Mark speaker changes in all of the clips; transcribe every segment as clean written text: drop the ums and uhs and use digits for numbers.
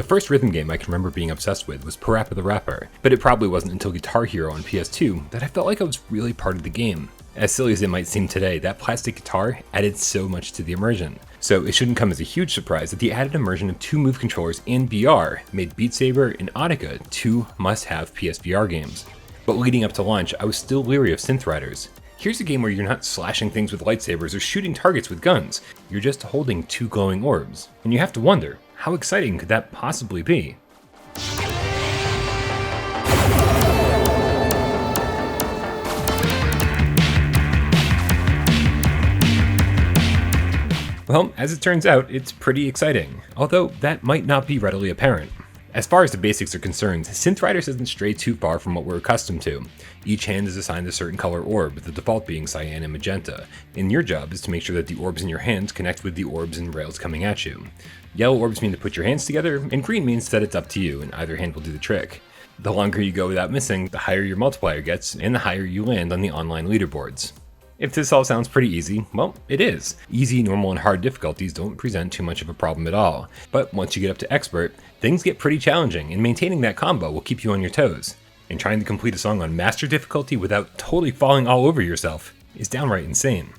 Speaker 1: first rhythm game I can remember being obsessed with was Parole the Rapper, but it probably wasn't until Guitar Hero on PS2 that I felt like I was really part of the game. As silly as it might seem today, that plastic guitar added so much to the immersion. So it shouldn't come as a huge surprise that the added immersion of 2 move controllers and VR made Beat Saber and Audica 2 must-have PSVR games. But leading up to launch, I was still leery of Synth Riders. Here's a game where you're not slashing things with lightsabers or shooting targets with guns, you're just holding 2 glowing orbs. And you have to wonder, how exciting could that possibly be? Well, as it turns out, it's pretty exciting, although that might not be readily apparent. As far as the basics are concerned, Synth Riders doesn't stray too far from what we're accustomed to. Each hand is assigned a certain color orb, the default being cyan and magenta, and your job is to make sure that the orbs in your hands connect with the orbs and rails coming at you. Yellow orbs mean to put your hands together, and green means that it's up to you, and either hand will do the trick. The longer you go without missing, the higher your multiplier gets, and the higher you land on the online leaderboards. If this all sounds pretty easy, well, it is. Easy, normal, and hard difficulties don't present too much of a problem at all. But once you get up to expert, things get pretty challenging, and maintaining that combo will keep you on your toes. And trying to complete a song on master difficulty without totally falling all over yourself is downright insane.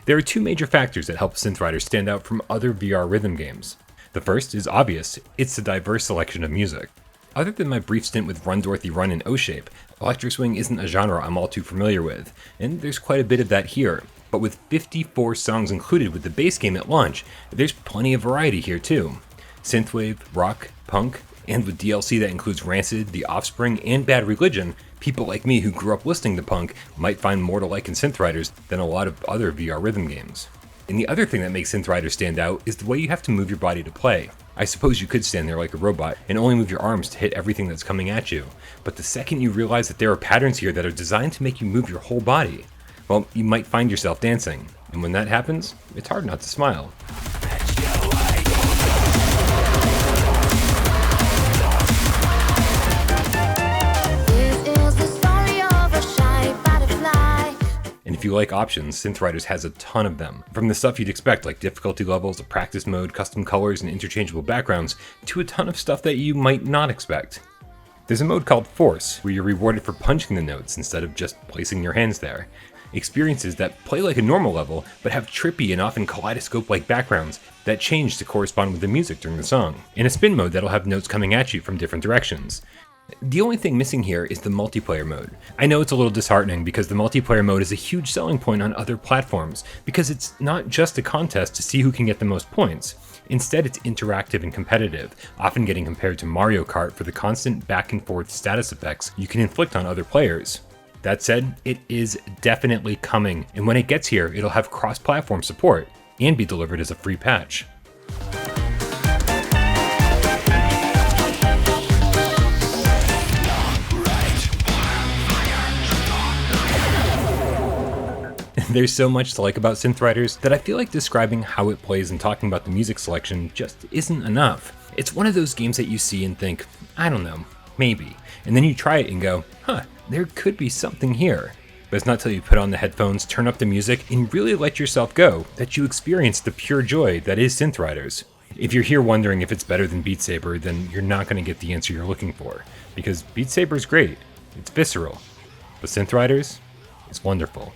Speaker 1: There are 2 major factors that help Synth Riders stand out from other VR rhythm games. The first is obvious, it's the diverse selection of music. Other than my brief stint with Run Dorothy Run and O-Shape, electro swing isn't a genre I'm all too familiar with, and there's quite a bit of that here. But with 54 songs included with the base game at launch, there's plenty of variety here too. Synthwave, rock, punk, and with DLC that includes Rancid, The Offspring, and Bad Religion, people like me who grew up listening to punk might find more to like in Synth Riders than a lot of other VR rhythm games. And the other thing that makes Synth Riders stand out is the way you have to move your body to play. I suppose you could stand there like a robot and only move your arms to hit everything that's coming at you, but the second you realize that there are patterns here that are designed to make you move your whole body, well, you might find yourself dancing. And when that happens, it's hard not to smile. And if you like options, Synth Riders has a ton of them. From the stuff you'd expect like difficulty levels, a practice mode, custom colors, and interchangeable backgrounds, to a ton of stuff that you might not expect. There's a mode called Force, where you're rewarded for punching the notes instead of just placing your hands there. Experiences that play like a normal level, but have trippy and often kaleidoscope-like backgrounds that change to correspond with the music during the song. And a spin mode that'll have notes coming at you from different directions. The only thing missing here is the multiplayer mode. I know it's a little disheartening because the multiplayer mode is a huge selling point on other platforms, because it's not just a contest to see who can get the most points. Instead, it's interactive and competitive, often getting compared to Mario Kart for the constant back and forth status effects you can inflict on other players. That said, it is definitely coming, and when it gets here, it'll have cross-platform support and be delivered as a free patch. There's so much to like about Synth Riders that I feel like describing how it plays and talking about the music selection just isn't enough. It's one of those games that you see and think, I don't know, maybe. And then you try it and go, there could be something here. But it's not till you put on the headphones, turn up the music, and really let yourself go that you experience the pure joy that is Synth Riders. If you're here wondering if it's better than Beat Saber, then you're not going to get the answer you're looking for. Because Beat Saber's great, it's visceral. But Synth Riders is wonderful.